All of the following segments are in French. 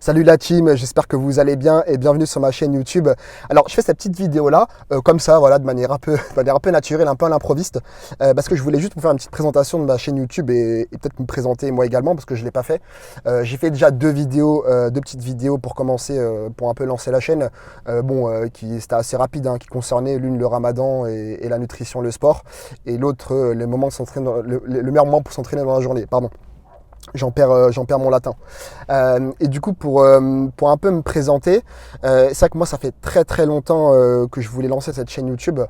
Salut la team, j'espère que vous allez bien et bienvenue sur ma chaîne YouTube. Alors je fais cette petite vidéo là, comme ça, voilà, de manière un peu naturelle, un peu à l'improviste, parce que je voulais juste vous faire une petite présentation de ma chaîne YouTube et peut-être me présenter moi également, parce que je ne l'ai pas fait. J'ai fait déjà deux petites vidéos pour commencer, pour un peu lancer la chaîne, c'était assez rapide, hein, qui concernait l'une le ramadan et la nutrition, le sport, et l'autre le meilleur moment pour s'entraîner dans la journée, pardon. J'en perds mon latin. Et du coup, pour un peu me présenter, c'est vrai que moi, ça fait très longtemps que je voulais lancer cette chaîne YouTube.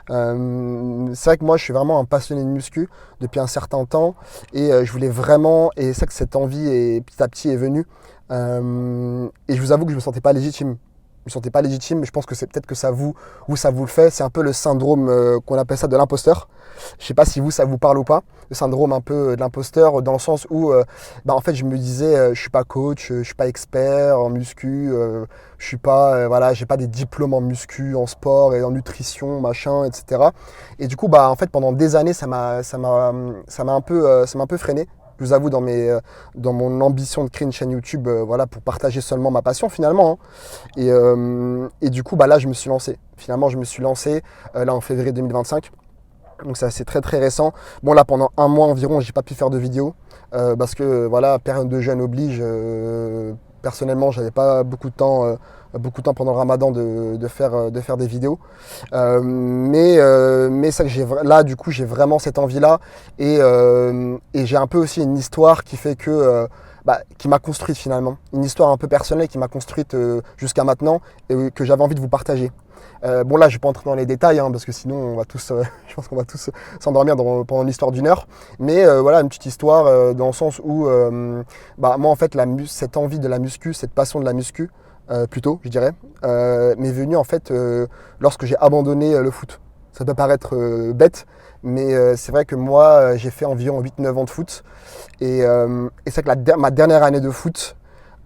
C'est vrai que moi, je suis vraiment un passionné de muscu depuis un certain temps. Et je voulais vraiment, et c'est vrai que cette envie petit à petit est venue. Et je vous avoue que je ne me sentais pas légitime. Je me sentais pas légitime, mais je pense que c'est peut-être que ça vous le fait. C'est un peu le syndrome qu'on appelle ça de l'imposteur. Je sais pas si ça vous parle ou pas. Le syndrome un peu de l'imposteur, dans le sens où en fait je me disais je suis pas coach, je suis pas expert en muscu, je suis pas j'ai pas des diplômes en muscu, en sport et en nutrition, machin, etc. Et du coup en fait pendant des années ça m'a un peu freiné. Je vous avoue, dans mon ambition de créer une chaîne YouTube, pour partager seulement ma passion finalement, hein. Et du coup, là, je me suis lancé. Finalement, je me suis lancé là en février 2025. Donc c'est très récent. Bon, là, pendant un mois environ, j'ai pas pu faire de vidéo parce que période de jeûne oblige. Personnellement, j'avais pas beaucoup de temps pendant le Ramadan de faire des vidéos. Mais ça que là, du coup, j'ai vraiment cette envie-là et j'ai un peu aussi une histoire qui fait que qui m'a construite finalement. Une histoire un peu personnelle qui m'a construite jusqu'à maintenant et que j'avais envie de vous partager. Là, je ne vais pas entrer dans les détails, hein, parce que sinon, je pense qu'on va tous s'endormir pendant l'histoire d'une heure. Mais une petite histoire dans le sens où, moi, en fait, cette envie de la muscu, cette passion de la muscu, plutôt, je dirais, m'est venue, en fait, lorsque j'ai abandonné le foot. Ça peut paraître bête, mais c'est vrai que moi, j'ai fait environ 8-9 ans de foot. Et c'est vrai que ma dernière année de foot,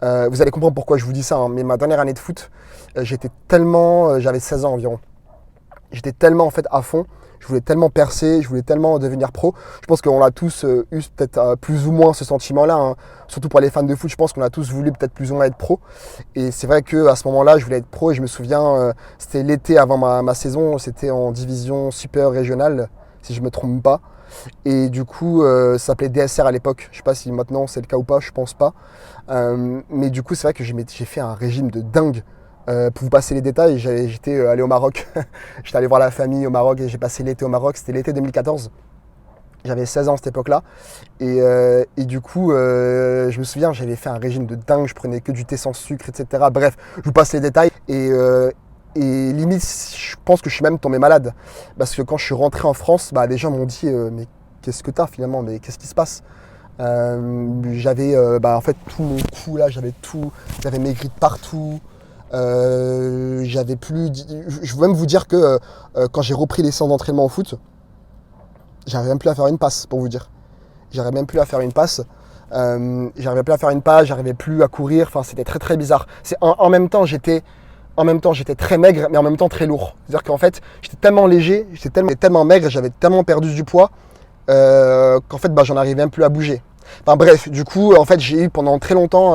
vous allez comprendre pourquoi je vous dis ça, hein, mais ma dernière année de foot, j'avais 16 ans environ. J'étais tellement en fait à fond, je voulais tellement percer, je voulais tellement devenir pro. Je pense qu'on a tous eu peut-être plus ou moins ce sentiment-là, hein. Surtout pour les fans de foot, je pense qu'on a tous voulu peut-être plus ou moins être pro. Et c'est vrai qu'à ce moment-là, je voulais être pro et je me souviens, c'était l'été avant ma saison, c'était en division super régionale, si je ne me trompe pas. Et du coup, ça s'appelait DSR à l'époque. Je ne sais pas si maintenant c'est le cas ou pas, je pense pas. Mais du coup, c'est vrai que j'ai fait un régime de dingue. Pour vous passer les détails, j'étais allé au Maroc. J'étais allé voir la famille au Maroc et j'ai passé l'été au Maroc. C'était l'été 2014. J'avais 16 ans à cette époque-là. Et du coup, je me souviens, j'avais fait un régime de dingue. Je prenais que du thé sans sucre, etc. Bref, je vous passe les détails. Et limite, je pense que je suis même tombé malade. Parce que quand je suis rentré en France, les gens m'ont dit mais qu'est-ce que t'as finalement? Mais qu'est-ce qui se passe? J'avais en fait tout mon cou là, j'avais maigri de partout. J'avais plus. Je veux même vous dire que quand j'ai repris les séances d'entraînement au foot, j'arrivais même plus à faire une passe, pour vous dire. J'arrivais même plus à faire une passe. J'arrivais plus à courir. Enfin, c'était très bizarre. En même temps, j'étais très maigre, mais en même temps très lourd. C'est-à-dire qu'en fait, j'étais tellement léger, j'étais tellement maigre, j'avais tellement perdu du poids qu'en fait, j'en arrivais même plus à bouger. Enfin bref, du coup, en fait, j'ai eu pendant très longtemps,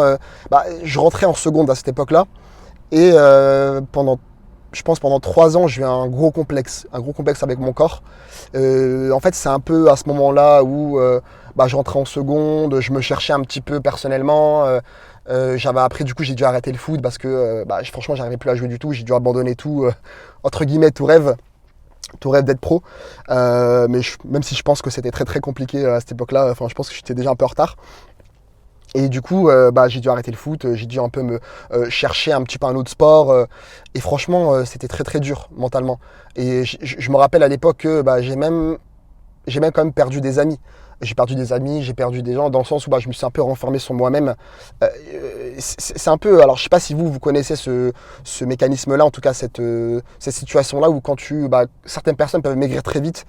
je rentrais en seconde à cette époque-là, et pendant 3 ans, j'ai eu un gros complexe avec mon corps. En fait, c'est un peu à ce moment-là où je rentrais en seconde, je me cherchais un petit peu personnellement. Après, du coup, j'ai dû arrêter le foot parce que franchement, j'arrivais plus à jouer du tout. J'ai dû abandonner tout, entre guillemets, tout rêve d'être pro. Même si je pense que c'était très compliqué à cette époque-là, enfin, je pense que j'étais déjà un peu en retard. Et du coup, j'ai dû arrêter le foot, j'ai dû un peu me chercher un petit peu un autre sport. Et franchement, c'était très dur mentalement. Et je me rappelle à l'époque que j'ai même quand même perdu des amis. J'ai perdu des amis, j'ai perdu des gens dans le sens où je me suis un peu renfermé sur moi-même. C'est un peu, alors je sais pas si vous connaissez ce mécanisme-là, en tout cas cette situation-là où quand certaines personnes peuvent maigrir très vite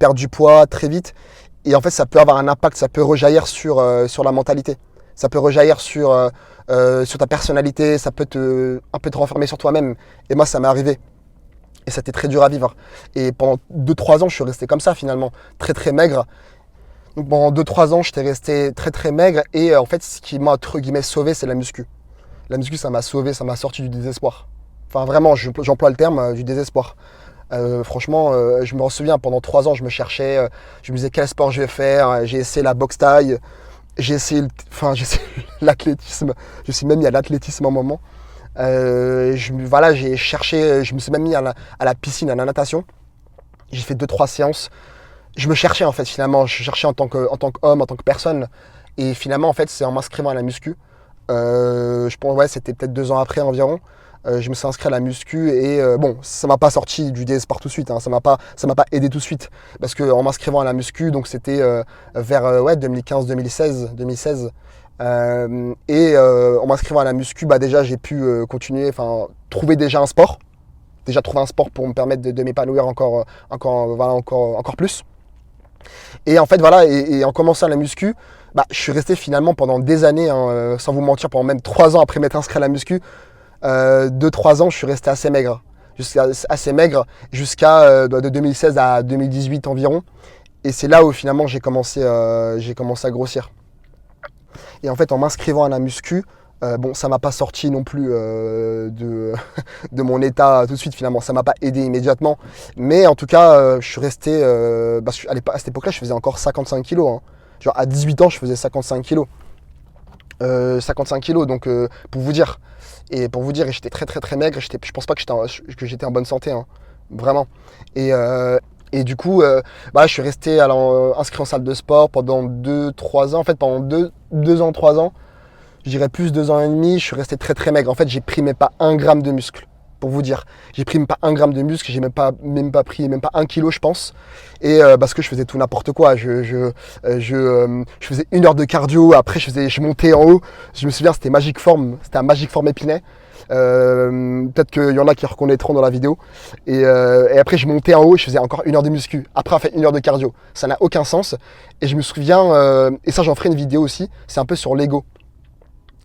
perdre du poids, très vite. Et en fait, ça peut avoir un impact, ça peut rejaillir sur la mentalité. Ça peut rejaillir sur ta personnalité, ça peut un peu te renfermer sur toi-même. Et moi, ça m'est arrivé. Et c'était très dur à vivre. Et pendant 2-3 ans, je suis resté comme ça finalement, très maigre. Donc pendant 2-3 ans, j'étais resté très maigre. Et en fait, ce qui m'a entre guillemets sauvé, c'est la muscu. La muscu, ça m'a sauvé, ça m'a sorti du désespoir. Enfin, vraiment, j'emploie le terme du désespoir. Franchement, je me souviens, pendant 3 ans, je me cherchais, je me disais quel sport je vais faire, j'ai essayé la boxe taille, j'ai essayé l'athlétisme, je suis même mis à l'athlétisme à un moment. Voilà, j'ai cherché, je me suis même mis à la piscine, à la natation. J'ai fait 2-3 séances. Je me cherchais en fait finalement, je cherchais en tant qu'homme, en tant que personne. Et finalement, en fait, c'est en m'inscrivant à la muscu. Je pense, ouais, c'était peut-être 2 ans après environ. Je me suis inscrit à la muscu et bon, ça m'a pas sorti du désespoir tout de suite, hein, ça m'a pas aidé tout de suite. Parce qu'en m'inscrivant à la muscu, donc c'était vers ouais, 2015-2016. En m'inscrivant à la muscu, bah, déjà j'ai pu continuer, enfin trouver déjà un sport. Déjà trouver un sport pour me permettre de m'épanouir encore plus. Et en fait, voilà, et en commençant la muscu, bah, je suis resté finalement pendant des années, hein, sans vous mentir, pendant même 3 ans après m'être inscrit à la muscu, 2-3 ans, je suis resté assez maigre. Jusqu'à de 2016 à 2018 environ. Et c'est là où finalement j'ai commencé à grossir. Et en fait, en m'inscrivant à la muscu, bon, ça m'a pas sorti non plus de mon état tout de suite finalement. Ça m'a pas aidé immédiatement. Mais en tout cas, je suis resté. À cette époque-là, je faisais encore 55 kilos. Hein. Genre à 18 ans, je faisais 55 kilos. 55 kilos, donc pour vous dire. Et pour vous dire, j'étais très très très maigre. Je pense pas que j'étais en bonne santé. Hein. Vraiment. Et du coup, je suis resté inscrit en salle de sport pendant 2-3 ans. En fait, pendant 2 ans, 3 ans. Je dirais plus 2 ans et demi, je suis resté très très maigre. En fait, j'ai pris même pas 1 gramme de muscle, pour vous dire. J'ai pris même pas 1 gramme de muscle, j'ai même pas pris même pas 1 kilo, je pense. Et parce que je faisais tout n'importe quoi. Je faisais 1 heure de cardio, après je montais en haut. Je me souviens, c'était un Magic Form Épinay. Peut-être qu'il y en a qui reconnaîtront dans la vidéo. Et après, je montais en haut, je faisais encore 1 heure de muscu. Après, on fait 1 heure de cardio. Ça n'a aucun sens. Et je me souviens, et ça, j'en ferai une vidéo aussi, c'est un peu sur l'ego.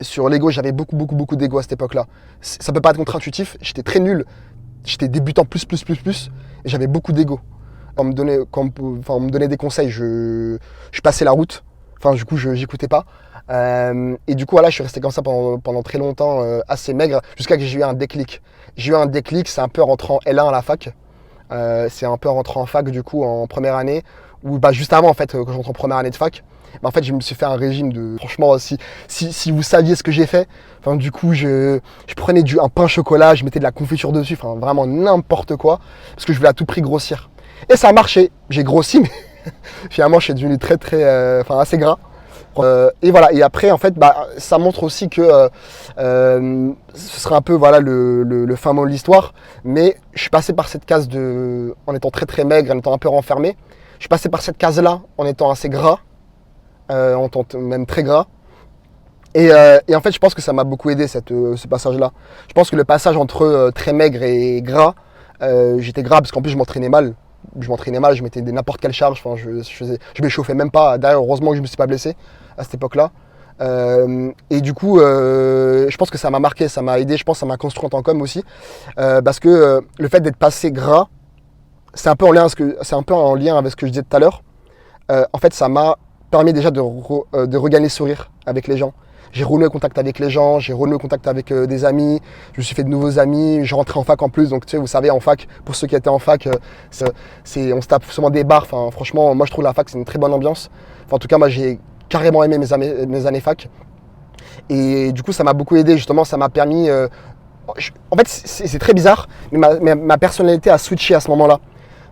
Sur l'ego, j'avais beaucoup d'ego à cette époque-là. Ça peut pas être contre-intuitif, j'étais très nul. J'étais débutant plus, et j'avais beaucoup d'ego. Quand on me donnait des conseils, je passais la route. Enfin, du coup, j'écoutais pas. Et du coup, voilà, je suis resté comme ça pendant très longtemps, assez maigre, jusqu'à que j'ai eu un déclic. J'ai eu un déclic, c'est un peu rentrant en L1 à la fac. C'est un peu rentrant en fac, du coup, en première année. Ou juste avant, en fait, quand j'entre en première année de fac. En fait, je me suis fait un régime de... Franchement, si vous saviez ce que j'ai fait, enfin, du coup, je prenais un pain chocolat, je mettais de la confiture dessus, enfin, vraiment n'importe quoi, parce que je voulais à tout prix grossir. Et ça a marché, j'ai grossi, mais finalement, je suis devenu très, assez gras. Et voilà, et après, en fait, ça montre aussi que ce sera un peu, voilà, le fin mot de l'histoire, mais je suis passé par cette case en étant très, très maigre, en étant un peu renfermé. Je suis passé par cette case-là en étant assez gras. En tant même très gras. Et en fait, je pense que ça m'a beaucoup aidé ce passage-là. Je pense que le passage entre très maigre et gras, j'étais gras parce qu'en plus je m'entraînais mal. Je mettais n'importe quelle charge. Enfin, je m'échauffais même pas. D'ailleurs, heureusement que je me suis pas blessé à cette époque-là. Et du coup, je pense que ça m'a marqué, ça m'a aidé. Je pense que ça m'a construit en tant qu'homme aussi, parce que le fait d'être passé gras, c'est un peu en lien avec ce que je disais tout à l'heure. En fait, ça m'a permis déjà de regagner le sourire avec les gens. J'ai renoué le contact avec les gens, j'ai renoué le contact avec des amis, je me suis fait de nouveaux amis, je rentrais en fac en plus, donc tu sais, vous savez, en fac, pour ceux qui étaient en fac, on se tape souvent des barres, enfin, franchement, moi je trouve la fac c'est une très bonne ambiance. Enfin, en tout cas, moi j'ai carrément aimé mes années fac. Et du coup, ça m'a beaucoup aidé, justement, ça m'a permis... en fait, c'est très bizarre, mais ma personnalité a switché à ce moment-là.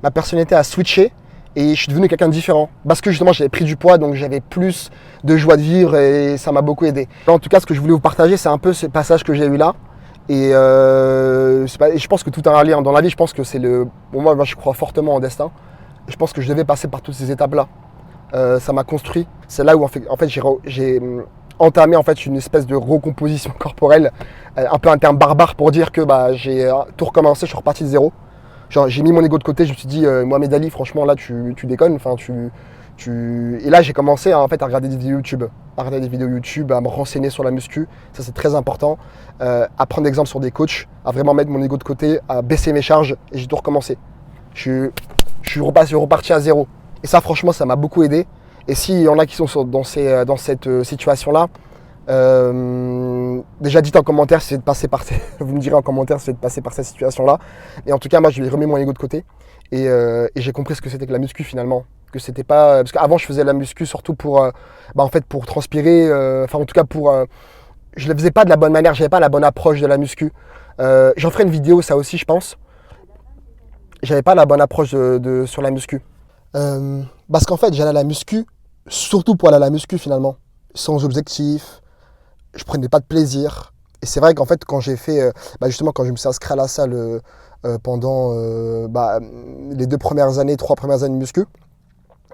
Ma personnalité a switché. Et je suis devenu quelqu'un de différent. Parce que justement, j'avais pris du poids, donc j'avais plus de joie de vivre et ça m'a beaucoup aidé. En tout cas, ce que je voulais vous partager, c'est un peu ce passage que j'ai eu là. Et je pense que tout a un lien. Dans la vie, je pense que c'est Bon, moi, je crois fortement en destin. Je pense que je devais passer par toutes ces étapes-là. Ça m'a construit. C'est là où, en fait j'ai entamé en fait, une espèce de recomposition corporelle. Un peu un terme barbare pour dire que j'ai tout recommencé, je suis reparti de zéro. Genre, j'ai mis mon ego de côté, je me suis dit, Mohamed Ali, franchement, là, tu déconnes. Enfin, Et là, j'ai commencé à regarder des vidéos YouTube. À me renseigner sur la muscu. Ça, c'est très important. À prendre exemple sur des coachs, à vraiment mettre mon ego de côté, à baisser mes charges. Et j'ai tout recommencé. Je suis reparti à zéro. Et ça, franchement, ça m'a beaucoup aidé. Et s'il y en a qui sont dans cette situation-là, Déjà dites en commentaire si vous êtes passé par vous me direz en commentaire si vous êtes passé par cette situation-là. Et en tout cas, moi, je lui ai remis mon ego de côté et j'ai compris ce que c'était que la muscu finalement. Que c'était pas parce qu'avant je faisais la muscu surtout pour en fait pour transpirer, enfin en tout cas pour je le faisais pas de la bonne manière, j'avais pas la bonne approche de la muscu. J'en ferai une vidéo ça aussi je pense. J'avais pas la bonne approche sur la muscu. Parce qu'en fait j'allais à la muscu surtout pour aller à la muscu finalement, sans objectif, je prenais pas de plaisir. Et c'est vrai qu'en fait quand j'ai fait justement quand je me suis inscrit à la salle pendant les 3 premières années de muscu,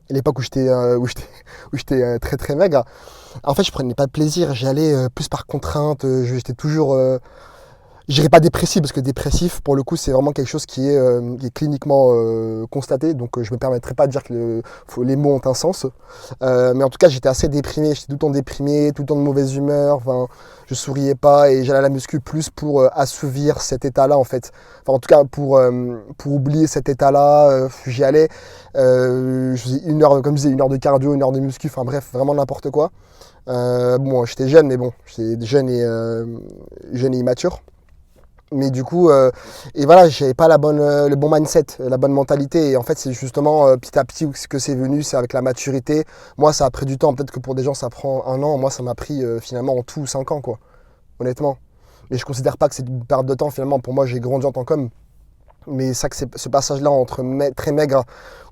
à l'époque où j'étais très très maigre, en fait je prenais pas de plaisir, j'y allais plus par contrainte, j'étais toujours je dirais pas dépressif parce que dépressif pour le coup c'est vraiment quelque chose qui est cliniquement constaté, donc je me permettrai pas de dire que les mots ont un sens, mais en tout cas j'étais assez déprimé, j'étais tout le temps déprimé, tout le temps de mauvaise humeur, enfin je souriais pas et j'allais à la muscu plus pour assouvir cet état là en fait, enfin en tout cas pour oublier cet état là, j'y allais, je faisais une heure, comme je disais, une heure de cardio, une heure de muscu, enfin bref vraiment n'importe quoi. Bon j'étais jeune mais bon j'étais jeune et immature. Mais du coup, et voilà, j'avais pas le bon mindset, la bonne mentalité. Et en fait, c'est justement petit à petit que c'est venu, c'est avec la maturité. Moi, ça a pris du temps. Peut-être que pour des gens, ça prend 1 an. Moi, ça m'a pris finalement en tout 5 ans, quoi. Honnêtement. Mais je considère pas que c'est une perte de temps. Finalement, pour moi, j'ai grandi en tant qu'homme. Mais ça, que c'est ce passage-là entre très maigre,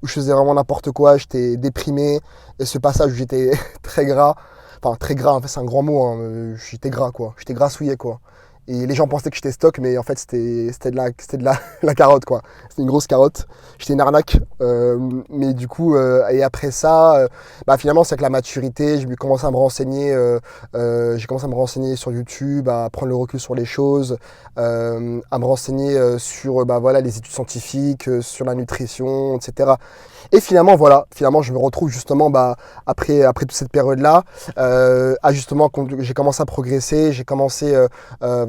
où je faisais vraiment n'importe quoi, j'étais déprimé, et ce passage où j'étais très gras. Enfin, très gras, en fait, c'est un grand mot. J'étais gras, quoi. J'étais grassouillé, quoi. Et les gens pensaient que j'étais stock, mais en fait, c'était de la carotte, quoi. C'était une grosse carotte. J'étais une arnaque. Mais du coup, et après ça, finalement, c'est avec la maturité, j'ai commencé à me renseigner. J'ai commencé à me renseigner sur YouTube, à prendre le recul sur les choses, à me renseigner sur les études scientifiques, sur la nutrition, etc. Et finalement, je me retrouve justement après toute cette période-là, j'ai commencé à progresser, j'ai commencé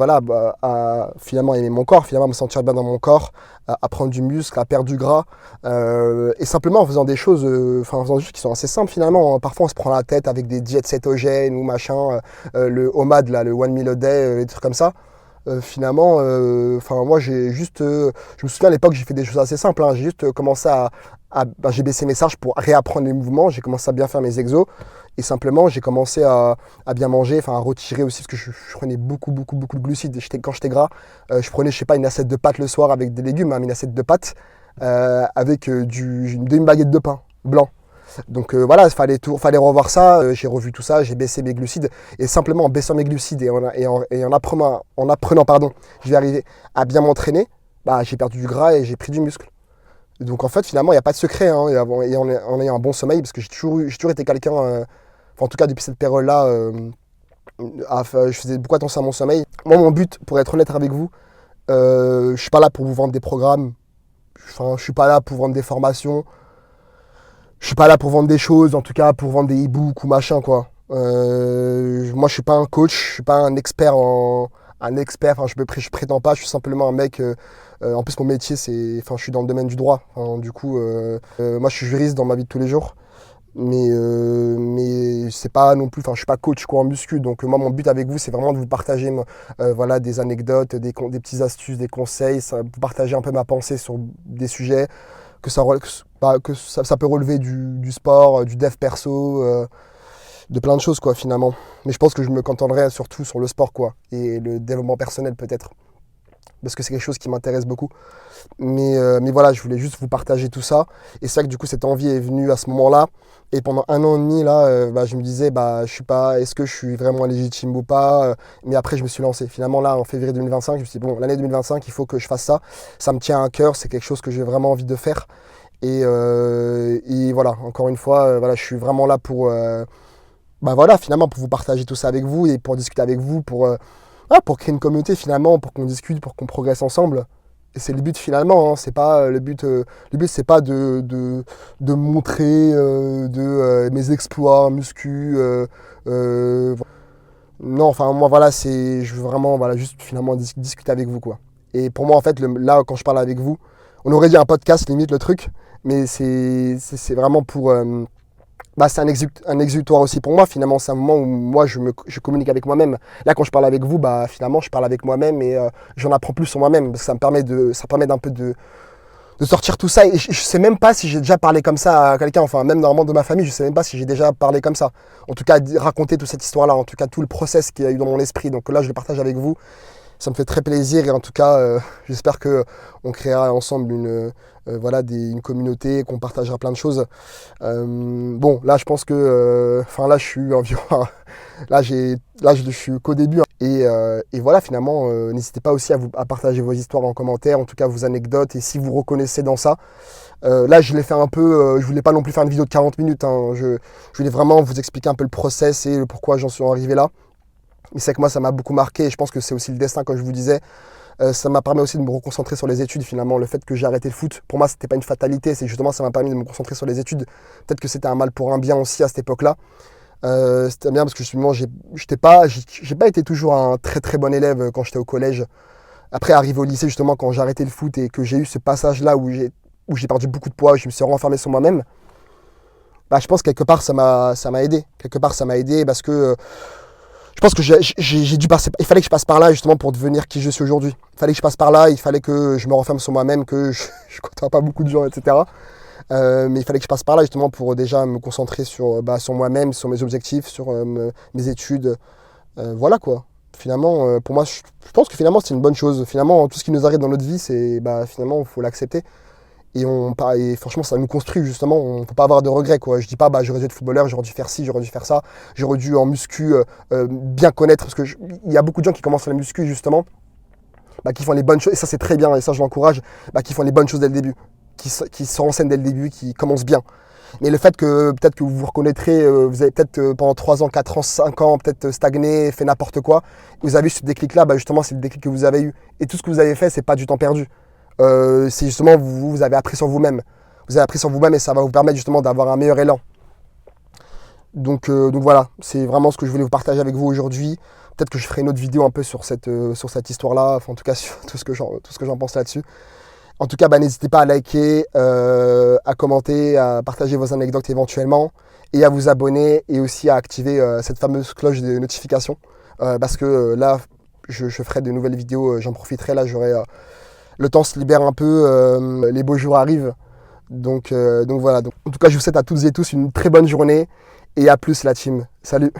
à finalement aimer mon corps, finalement à me sentir bien dans mon corps, à prendre du muscle, à perdre du gras, et simplement en faisant des choses, en faisant des choses qui sont assez simples finalement. Parfois on se prend la tête avec des diètes cétogènes ou machin, le OMAD, là, le One Meal a Day, des trucs comme ça. Moi je me souviens à l'époque j'ai fait des choses assez simples, hein. J'ai juste commencé j'ai baissé mes charges pour réapprendre les mouvements, j'ai commencé à bien faire mes exos et simplement j'ai commencé à bien manger, à retirer aussi parce que je prenais beaucoup de glucides. Quand j'étais gras, je prenais je sais pas une assiette de pâtes le soir avec des légumes, hein, mais une assiette de pâtes avec une baguette de pain blanc. Donc il fallait revoir ça, j'ai revu tout ça, j'ai baissé mes glucides, et simplement en baissant mes glucides et en apprenant, je vais arriver à bien m'entraîner, j'ai perdu du gras et j'ai pris du muscle. Donc en fait finalement il n'y a pas de secret, hein, et en ayant un bon sommeil, parce que j'ai toujours été quelqu'un, en tout cas depuis cette période-là, je faisais beaucoup attention à mon sommeil. Moi mon but, pour être honnête avec vous, je suis pas là pour vous vendre des programmes, je suis pas là pour vendre des formations. Je suis pas là pour vendre des choses, en tout cas pour vendre des e-books ou machin quoi. Moi je suis pas un coach, je suis pas un expert je prétends pas, je suis simplement un mec. En plus mon métier je suis dans le domaine du droit. Du coup, moi je suis juriste dans ma vie de tous les jours, mais c'est pas non plus, je suis pas coach quoi en muscu. Donc moi mon but avec vous c'est vraiment de vous partager des anecdotes, des petites astuces, des conseils, vous partager un peu ma pensée sur des sujets que ça peut relever du sport, du dev perso, de plein de choses quoi finalement. Mais je pense que je me contenterai surtout sur le sport quoi, et le développement personnel peut-être, parce que c'est quelque chose qui m'intéresse beaucoup. Mais voilà, je voulais juste vous partager tout ça. Et c'est vrai que du coup cette envie est venue à ce moment-là. Et pendant 1 an et demi là, je me disais je suis pas, est-ce que je suis vraiment légitime ou pas. Mais après je me suis lancé. Finalement là en février 2025, je me suis dit bon, l'année 2025 il faut que je fasse ça. Ça me tient à cœur, c'est quelque chose que j'ai vraiment envie de faire. Et voilà, encore une fois, je suis vraiment là pour finalement pour vous partager tout ça avec vous et pour discuter avec vous, pour créer une communauté finalement, pour qu'on discute, pour qu'on progresse ensemble. Et c'est le but finalement, hein. C'est pas le but c'est pas de montrer mes exploits muscu, non, moi je veux vraiment juste finalement discuter avec vous quoi. Et pour moi en fait là quand je parle avec vous, on aurait dit un podcast limite le truc, mais c'est vraiment pour bah, c'est un exutoire aussi pour moi. Finalement, c'est un moment où moi, je communique avec moi-même. Là, quand je parle avec vous, bah, finalement, je parle avec moi-même et j'en apprends plus sur moi-même. Parce que ça me permet d'un peu de sortir tout ça. Et je sais même pas si j'ai déjà parlé comme ça à quelqu'un. Enfin, même normalement de ma famille, je sais même pas si j'ai déjà parlé comme ça. En tout cas, raconter toute cette histoire-là. En tout cas, tout le process qu'il y a eu dans mon esprit. Donc là, je le partage avec vous. Ça me fait très plaisir et en tout cas, j'espère que on créera ensemble voilà, une communauté, qu'on partagera plein de choses. Bon, là, je pense que, enfin, là, je suis environ, je suis qu'au début. Hein. Et voilà, finalement, n'hésitez pas aussi à partager vos histoires en commentaire, en tout cas vos anecdotes, et si vous reconnaissez dans ça. Là, je l'ai fait un peu, je voulais pas non plus faire une vidéo de 40 minutes. Hein. Je voulais vraiment vous expliquer un peu le process et le pourquoi j'en suis arrivé là. Mais c'est que moi, ça m'a beaucoup marqué et je pense que c'est aussi le destin, comme je vous disais. Ça m'a permis aussi de me reconcentrer sur les études finalement. Le fait que j'ai arrêté le foot, pour moi, c'était pas une fatalité. C'est justement, ça m'a permis de me concentrer sur les études. Peut-être que c'était un mal pour un bien aussi à cette époque-là. C'était bien parce que justement, j'ai pas été toujours un très très bon élève quand j'étais au collège. Après, arrivé au lycée, justement, quand j'ai arrêté le foot et que j'ai eu ce passage-là où j'ai perdu beaucoup de poids, où je me suis renfermé sur moi-même, bah, je pense que quelque part, ça m'a aidé. Quelque part, ça m'a aidé parce que je pense que j'ai dû passer. Il fallait que je passe par là justement pour devenir qui je suis aujourd'hui. Il fallait que je passe par là, il fallait que je me renferme sur moi-même, que je ne côtoie pas beaucoup de gens, etc. Mais il fallait que je passe par là justement pour déjà me concentrer sur moi-même, sur mes objectifs, sur mes études. Voilà quoi. Finalement, pour moi, je pense que finalement c'est une bonne chose. Finalement, tout ce qui nous arrive dans notre vie, finalement, il faut l'accepter. Et franchement, ça nous construit justement. On ne peut pas avoir de regrets, quoi. Je dis pas, j'aurais dû être footballeur, j'aurais dû faire ci, j'aurais dû faire ça, j'aurais dû en muscu bien connaître. Parce il y a beaucoup de gens qui commencent la muscu justement, qui font les bonnes choses. Et ça, c'est très bien. Et ça, je l'encourage. Qui font les bonnes choses dès le début, qui se renseignent dès le début, qui commencent bien. Mais le fait que peut-être que vous vous reconnaîtrez, vous avez peut-être pendant 3 ans, 4 ans, 5 ans, peut-être stagné, fait n'importe quoi. Vous avez eu ce déclic-là, justement, c'est le déclic que vous avez eu. Et tout ce que vous avez fait, c'est pas du temps perdu. C'est justement, vous avez appris sur vous-même. Vous avez appris sur vous-même et ça va vous permettre justement d'avoir un meilleur élan. Donc voilà, c'est vraiment ce que je voulais vous partager avec vous aujourd'hui. Peut-être que je ferai une autre vidéo un peu sur cette histoire-là, enfin en tout cas sur tout ce que j'en pense là-dessus. En tout cas, n'hésitez pas à liker, à commenter, à partager vos anecdotes éventuellement et à vous abonner et aussi à activer cette fameuse cloche de notification parce que là, je ferai de nouvelles vidéos, j'en profiterai, là j'aurai... le temps se libère un peu, les beaux jours arrivent. Donc voilà. En tout cas, je vous souhaite à toutes et tous une très bonne journée et à plus la team. Salut!